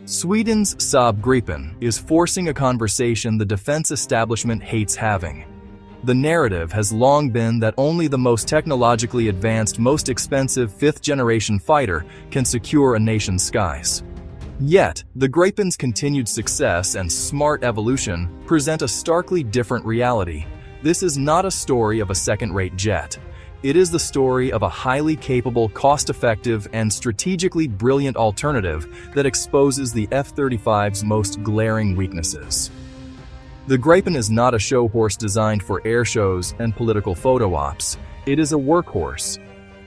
Sweden's Saab Gripen is forcing a conversation the defense establishment hates having. The narrative has long been that only the most technologically advanced, most expensive fifth-generation fighter can secure a nation's skies. Yet, the Gripen's continued success and smart evolution present a starkly different reality. This is not a story of a second-rate jet. It is the story of a highly capable, cost-effective, and strategically brilliant alternative that exposes the F-35's most glaring weaknesses. The Gripen is not a show horse designed for air shows and political photo ops. It is a workhorse.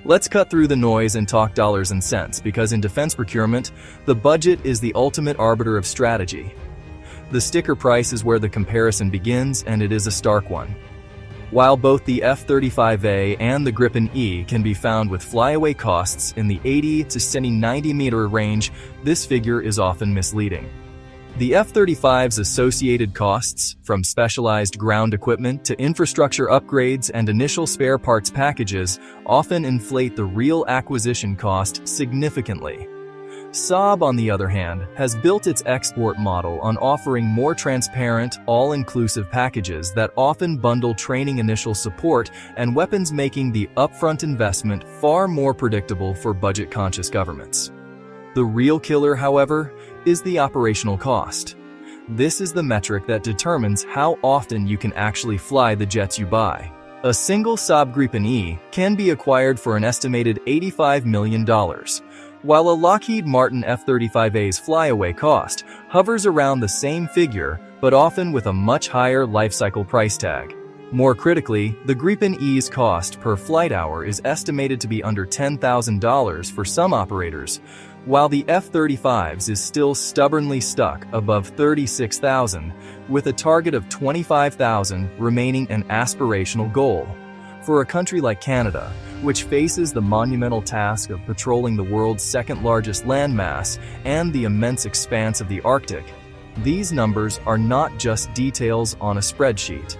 Let's cut through the noise and talk dollars and cents, because in defense procurement, the budget is the ultimate arbiter of strategy. The sticker price is where the comparison begins, and it is a stark one. While both the F-35A and the Gripen E can be found with flyaway costs in the 80 to 90 meter range, this figure is often misleading. The F-35's associated costs, from specialized ground equipment to infrastructure upgrades and initial spare parts packages, often inflate the real acquisition cost significantly. Saab, on the other hand, has built its export model on offering more transparent, all-inclusive packages that often bundle training, initial support, and weapons, making the upfront investment far more predictable for budget-conscious governments. The real killer, however, is the operational cost. This is the metric that determines how often you can actually fly the jets you buy. A single Saab Gripen E can be acquired for an estimated $85 million, while a Lockheed Martin F-35A's flyaway cost hovers around the same figure, but often with a much higher lifecycle price tag. More critically, the Gripen E's cost per flight hour is estimated to be under $10,000 for some operators, while the F-35's is still stubbornly stuck above $36,000, with a target of $25,000 remaining an aspirational goal. For a country like Canada, which faces the monumental task of patrolling the world's second-largest landmass and the immense expanse of the Arctic, these numbers are not just details on a spreadsheet.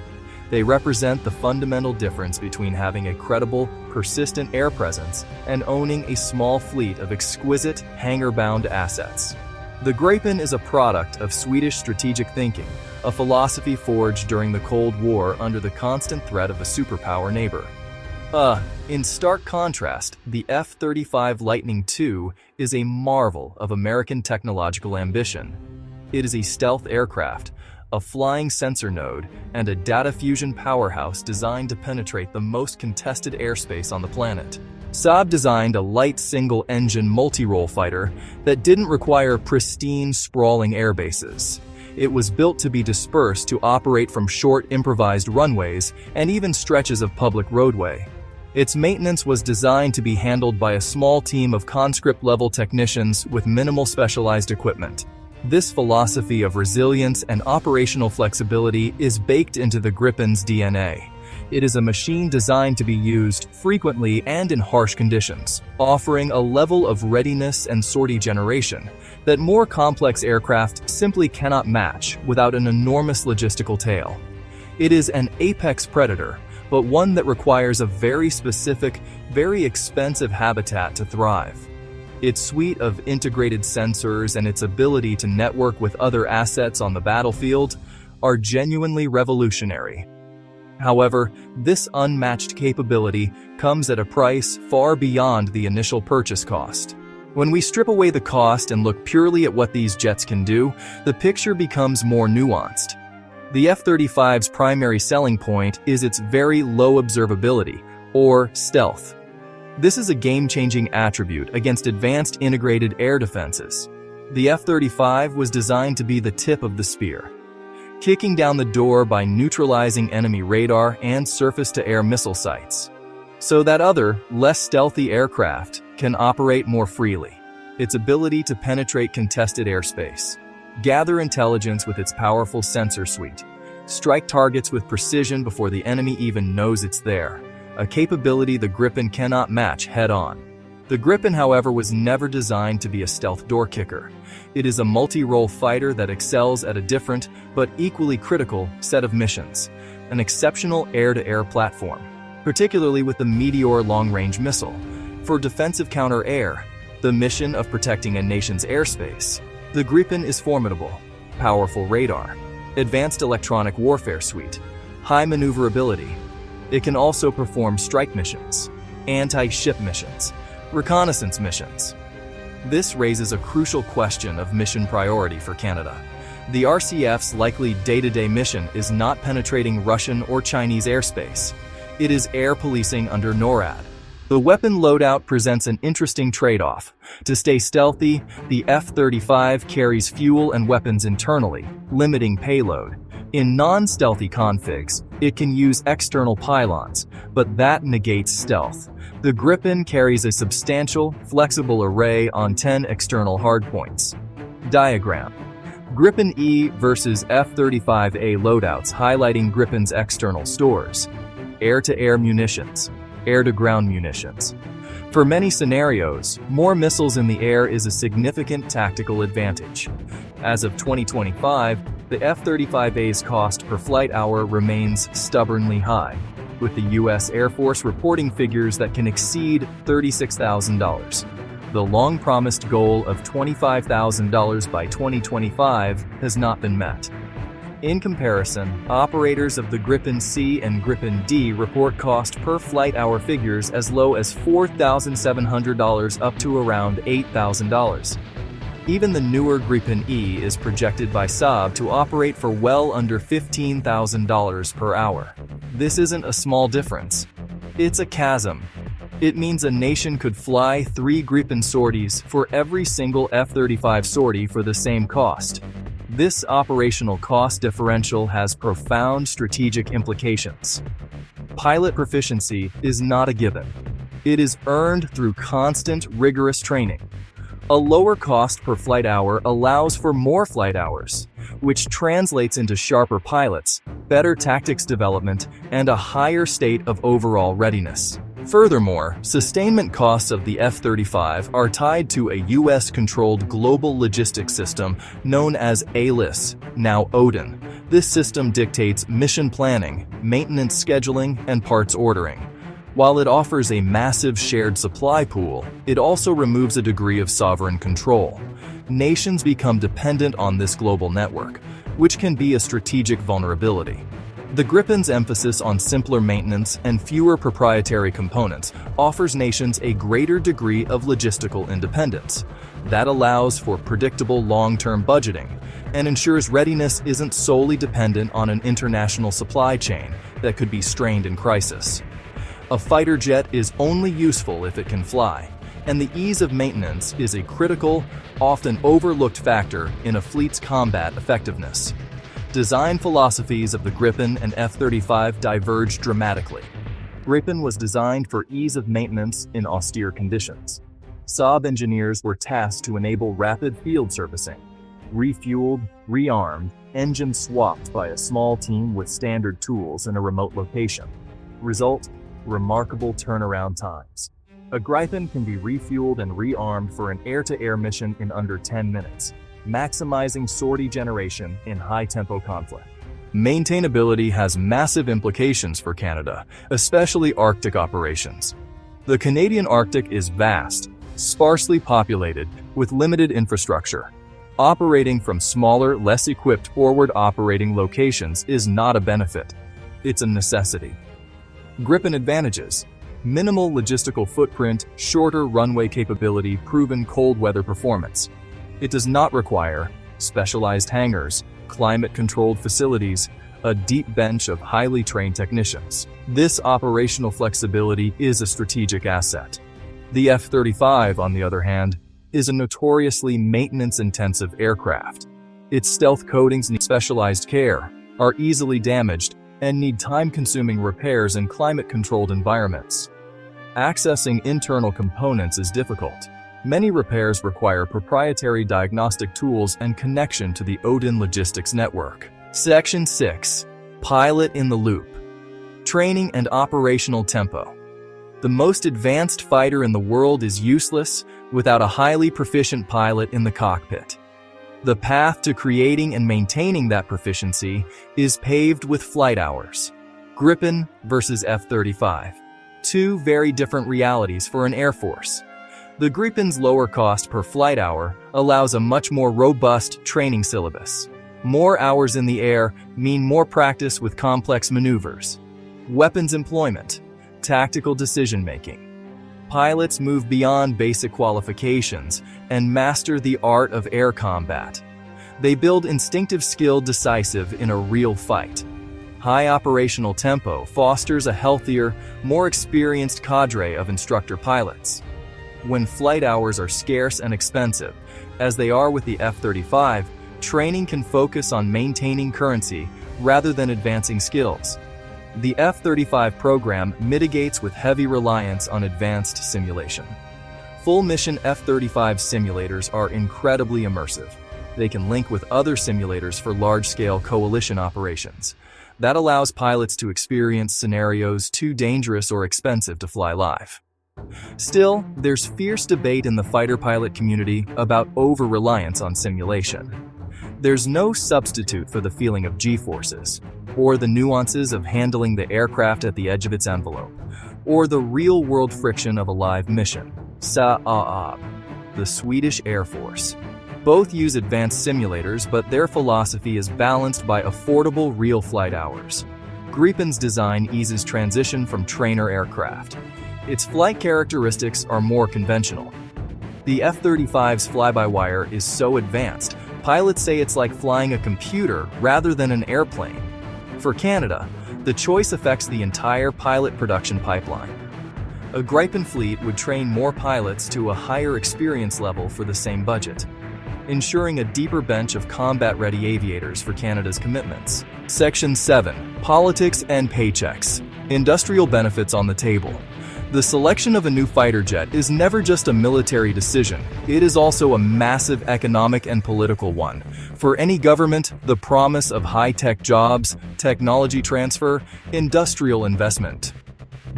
They represent the fundamental difference between having a credible, persistent air presence and owning a small fleet of exquisite, hangar-bound assets. The Gripen is a product of Swedish strategic thinking, a philosophy forged during the Cold War under the constant threat of a superpower neighbor. In stark contrast, the F-35 Lightning II is a marvel of American technological ambition. It is a stealth aircraft, a flying sensor node, and a data fusion powerhouse designed to penetrate the most contested airspace on the planet. Saab designed a light single-engine multi-role fighter that didn't require pristine, sprawling airbases. It was built to be dispersed to operate from short, improvised runways and even stretches of public roadway. Its maintenance was designed to be handled by a small team of conscript-level technicians with minimal specialized equipment. This philosophy of resilience and operational flexibility is baked into the Gripen's DNA. It is a machine designed to be used frequently and in harsh conditions, offering a level of readiness and sortie generation that more complex aircraft simply cannot match without an enormous logistical tail. It is an apex predator, but one that requires a very specific, very expensive habitat to thrive. Its suite of integrated sensors and its ability to network with other assets on the battlefield are genuinely revolutionary. However, this unmatched capability comes at a price far beyond the initial purchase cost. When we strip away the cost and look purely at what these jets can do, the picture becomes more nuanced. The F-35's primary selling point is its very low observability, or stealth. This is a game-changing attribute against advanced integrated air defenses. The F-35 was designed to be the tip of the spear, kicking down the door by neutralizing enemy radar and surface-to-air missile sites, so that other, less stealthy aircraft can operate more freely. Its ability to penetrate contested airspace, gather intelligence with its powerful sensor suite, strike targets with precision before the enemy even knows it's there, a capability the Gripen cannot match head-on. The Gripen, however, was never designed to be a stealth door kicker. It is a multi-role fighter that excels at a different, but equally critical, set of missions, an exceptional air-to-air platform, particularly with the Meteor long-range missile, for defensive counter-air, the mission of protecting a nation's airspace. The Gripen is formidable, powerful radar, advanced electronic warfare suite, high maneuverability. It can also perform strike missions, anti-ship missions, reconnaissance missions. This raises a crucial question of mission priority for Canada. The RCF's likely day-to-day mission is not penetrating Russian or Chinese airspace. It is air policing under NORAD. The weapon loadout presents an interesting trade-off. To stay stealthy, the F-35 carries fuel and weapons internally, limiting payload. In non-stealthy configs, it can use external pylons, but that negates stealth. The Gripen carries a substantial, flexible array on 10 external hardpoints. Diagram: Gripen E versus F-35A loadouts highlighting Gripen's external stores. Air-to-air munitions, air-to-ground munitions. For many scenarios, more missiles in the air is a significant tactical advantage. As of 2025, the F-35A's cost per flight hour remains stubbornly high, with the U.S. Air Force reporting figures that can exceed $36,000. The long-promised goal of $25,000 by 2025 has not been met. In comparison, operators of the Gripen C and Gripen D report cost per flight hour figures as low as $4,700 up to around $8,000. Even the newer Gripen E is projected by Saab to operate for well under $15,000 per hour. This isn't a small difference. It's a chasm. It means a nation could fly 3 Gripen sorties for every single F-35 sortie for the same cost. This operational cost differential has profound strategic implications. Pilot proficiency is not a given. It is earned through constant, rigorous training. A lower cost per flight hour allows for more flight hours, which translates into sharper pilots, better tactics development, and a higher state of overall readiness. Furthermore, sustainment costs of the F-35 are tied to a US-controlled global logistics system known as ALIS, now ODIN. This system dictates mission planning, maintenance scheduling, and parts ordering. While it offers a massive shared supply pool, it also removes a degree of sovereign control. Nations become dependent on this global network, which can be a strategic vulnerability. The Gripen's emphasis on simpler maintenance and fewer proprietary components offers nations a greater degree of logistical independence. That allows for predictable long-term budgeting and ensures readiness isn't solely dependent on an international supply chain that could be strained in crisis. A fighter jet is only useful if it can fly, and the ease of maintenance is a critical, often overlooked factor in a fleet's combat effectiveness. Design philosophies of the Gripen and F-35 diverge dramatically. Gripen was designed for ease of maintenance in austere conditions. Saab engineers were tasked to enable rapid field servicing. Refueled, rearmed, engines swapped by a small team with standard tools in a remote location. Result: remarkable turnaround times. A Gripen can be refueled and rearmed for an air-to-air mission in under 10 minutes. Maximizing sortie generation in high-tempo conflict. Maintainability has massive implications for Canada, especially Arctic operations. The Canadian Arctic is vast, sparsely populated, with limited infrastructure. Operating from smaller, less equipped forward operating locations is not a benefit. It's a necessity. Gripen advantages: minimal logistical footprint, shorter runway capability, proven cold weather performance. It does not require specialized hangars, climate-controlled facilities, a deep bench of highly trained technicians. This operational flexibility is a strategic asset. The F-35, on the other hand, is a notoriously maintenance-intensive aircraft. Its stealth coatings need specialized care, are easily damaged, and need time-consuming repairs in climate-controlled environments. Accessing internal components is difficult. Many repairs require proprietary diagnostic tools and connection to the ODIN logistics network. Section 6. Pilot in the Loop. Training and operational tempo. The most advanced fighter in the world is useless without a highly proficient pilot in the cockpit. The path to creating and maintaining that proficiency is paved with flight hours. Gripen versus F-35. Two very different realities for an Air Force. The Gripen's lower cost per flight hour allows a much more robust training syllabus. More hours in the air mean more practice with complex maneuvers. Weapons employment, tactical decision-making. Pilots move beyond basic qualifications and master the art of air combat. They build instinctive skill decisive in a real fight. High operational tempo fosters a healthier, more experienced cadre of instructor pilots. When flight hours are scarce and expensive, as they are with the F-35, training can focus on maintaining currency rather than advancing skills. The F-35 program mitigates with heavy reliance on advanced simulation. Full-mission F-35 simulators are incredibly immersive. They can link with other simulators for large-scale coalition operations. That allows pilots to experience scenarios too dangerous or expensive to fly live. Still, there's fierce debate in the fighter pilot community about over-reliance on simulation. There's no substitute for the feeling of G-forces, or the nuances of handling the aircraft at the edge of its envelope, or the real-world friction of a live mission. Saab, the Swedish Air Force. Both use advanced simulators, but their philosophy is balanced by affordable real flight hours. Gripen's design eases transition from trainer aircraft. Its flight characteristics are more conventional. The F-35's fly-by-wire is so advanced, pilots say it's like flying a computer rather than an airplane. For Canada, the choice affects the entire pilot production pipeline. A Gripen fleet would train more pilots to a higher experience level for the same budget, ensuring a deeper bench of combat-ready aviators for Canada's commitments. Section 7. Politics and paychecks. Industrial benefits on the table. The selection of a new fighter jet is never just a military decision, it is also a massive economic and political one. For any government, the promise of high-tech jobs, technology transfer, industrial investment.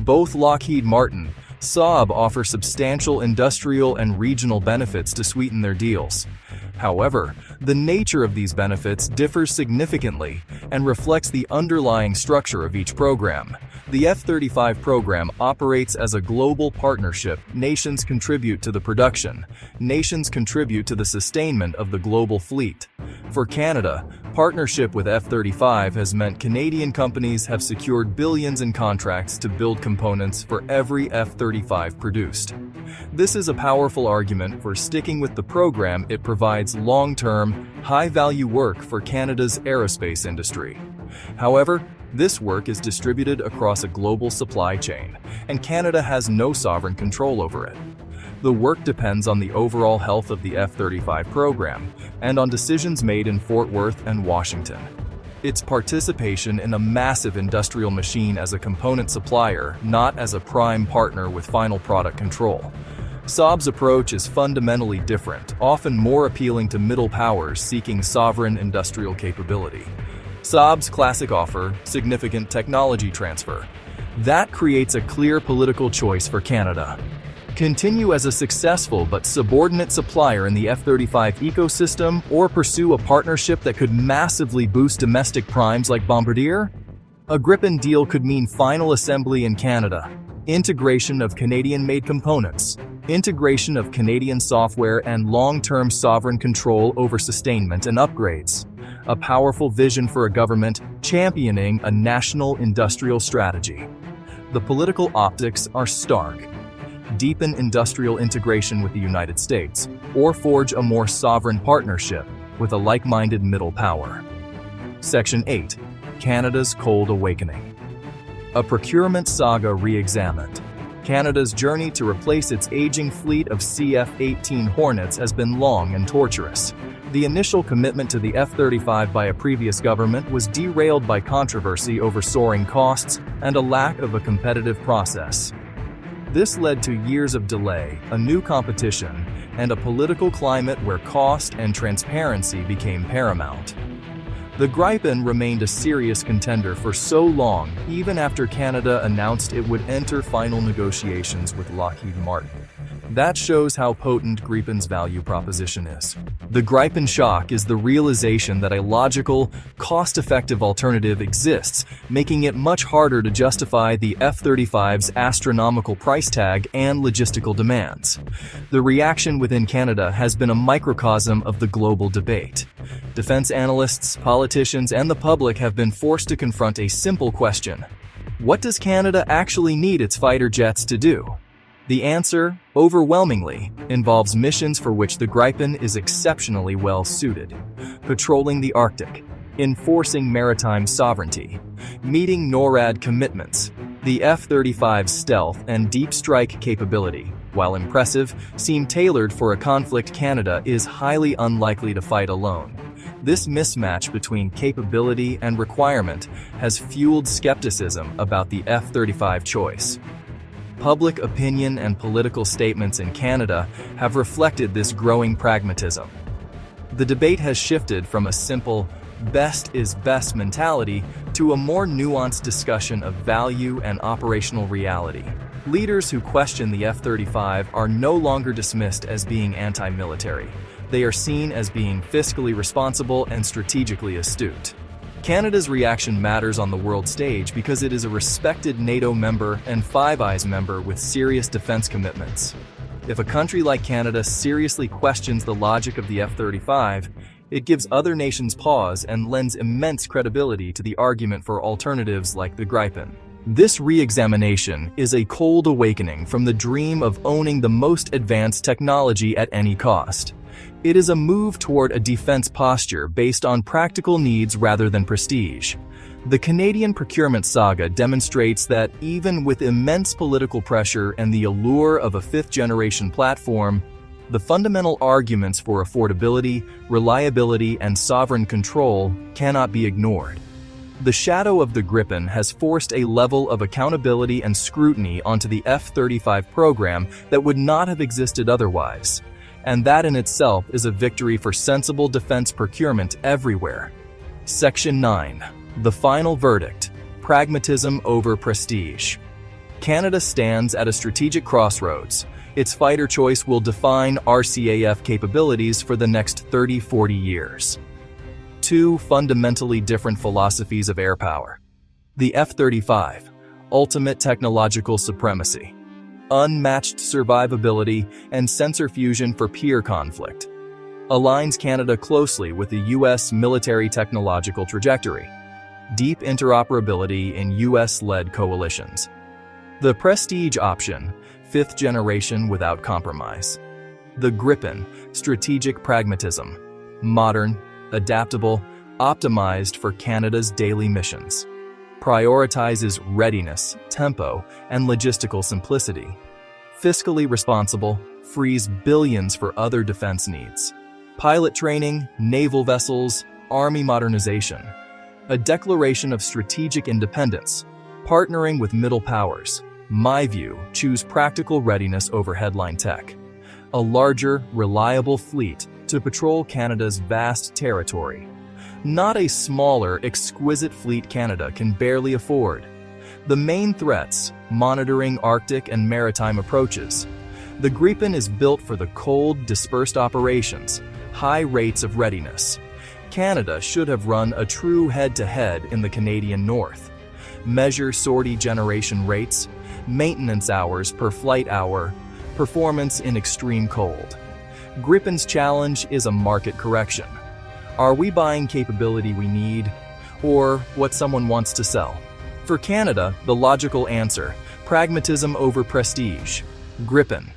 Both Lockheed Martin, Saab offer substantial industrial and regional benefits to sweeten their deals. However, the nature of these benefits differs significantly and reflects the underlying structure of each program. The F-35 program operates as a global partnership. Nations contribute to the production. Nations contribute to the sustainment of the global fleet. For Canada, partnership with F-35 has meant Canadian companies have secured billions in contracts to build components for every F-35 produced. This is a powerful argument for sticking with the program. It provides long-term, high-value work for Canada's aerospace industry. However, this work is distributed across a global supply chain, and Canada has no sovereign control over it. The work depends on the overall health of the F-35 program and on decisions made in Fort Worth and Washington. Its participation in a massive industrial machine as a component supplier, not as a prime partner with final product control. Saab's approach is fundamentally different, often more appealing to middle powers seeking sovereign industrial capability. Saab's classic offer, significant technology transfer. That creates a clear political choice for Canada. Continue as a successful but subordinate supplier in the F-35 ecosystem, or pursue a partnership that could massively boost domestic primes like Bombardier? A Gripen deal could mean final assembly in Canada, integration of Canadian-made components, integration of Canadian software, and long-term sovereign control over sustainment and upgrades. A powerful vision for a government championing a national industrial strategy. The political optics are stark. Deepen industrial integration with the United States, or forge a more sovereign partnership with a like-minded middle power. Section 8. Canada's Cold Awakening. A procurement saga re-examined. Canada's journey to replace its aging fleet of CF-18 Hornets has been long and torturous. The initial commitment to the F-35 by a previous government was derailed by controversy over soaring costs and a lack of a competitive process. This led to years of delay, a new competition, and a political climate where cost and transparency became paramount. The Gripen remained a serious contender for so long, even after Canada announced it would enter final negotiations with Lockheed Martin. That shows how potent Gripen's value proposition is. The Gripen shock is the realization that a logical, cost-effective alternative exists, making it much harder to justify the F-35's astronomical price tag and logistical demands. The reaction within Canada has been a microcosm of the global debate. Defense analysts, politicians, and the public have been forced to confront a simple question: what does Canada actually need its fighter jets to do? The answer, overwhelmingly, involves missions for which the Gripen is exceptionally well suited: patrolling the Arctic, enforcing maritime sovereignty, meeting NORAD commitments. The F-35's stealth and deep strike capability, while impressive, seem tailored for a conflict Canada is highly unlikely to fight alone. This mismatch between capability and requirement has fueled skepticism about the F-35 choice. Public opinion and political statements in Canada have reflected this growing pragmatism. The debate has shifted from a simple "best is best" mentality to a more nuanced discussion of value and operational reality. Leaders who question the F-35 are no longer dismissed as being anti-military. They are seen as being fiscally responsible and strategically astute. Canada's reaction matters on the world stage because it is a respected NATO member and Five Eyes member with serious defense commitments. If a country like Canada seriously questions the logic of the F-35, it gives other nations pause and lends immense credibility to the argument for alternatives like the Gripen. This re-examination is a cold awakening from the dream of owning the most advanced technology at any cost. It is a move toward a defense posture based on practical needs rather than prestige. The Canadian procurement saga demonstrates that even with immense political pressure and the allure of a fifth-generation platform, the fundamental arguments for affordability, reliability, and sovereign control cannot be ignored. The shadow of the Gripen has forced a level of accountability and scrutiny onto the F-35 program that would not have existed otherwise. And that in itself is a victory for sensible defense procurement everywhere. Section 9. The final verdict: pragmatism over prestige. Canada stands at a strategic crossroads. Its fighter choice will define RCAF capabilities for the next 30-40 years. Two fundamentally different philosophies of air power. The F-35, ultimate technological supremacy, unmatched survivability, and sensor fusion for peer conflict, aligns Canada closely with the U.S. military technological trajectory. Deep interoperability in U.S.-led coalitions. The Prestige option, fifth generation without compromise. The Gripen, strategic pragmatism, modern, adaptable, optimized for Canada's daily missions. Prioritizes readiness, tempo, and logistical simplicity. Fiscally responsible, frees billions for other defense needs. Pilot training, naval vessels, army modernization. A declaration of strategic independence, partnering with middle powers. My view, choose practical readiness over headline tech. A larger, reliable fleet to patrol Canada's vast territory. Not a smaller, exquisite fleet Canada can barely afford. The main threats, monitoring Arctic and maritime approaches. The Gripen is built for the cold, dispersed operations, high rates of readiness. Canada should have run a true head-to-head in the Canadian North. Measure sortie generation rates, maintenance hours per flight hour, performance in extreme cold. Gripen's challenge is a market correction. Are we buying capability we need, or what someone wants to sell? For Canada, the logical answer: pragmatism over prestige. Gripen.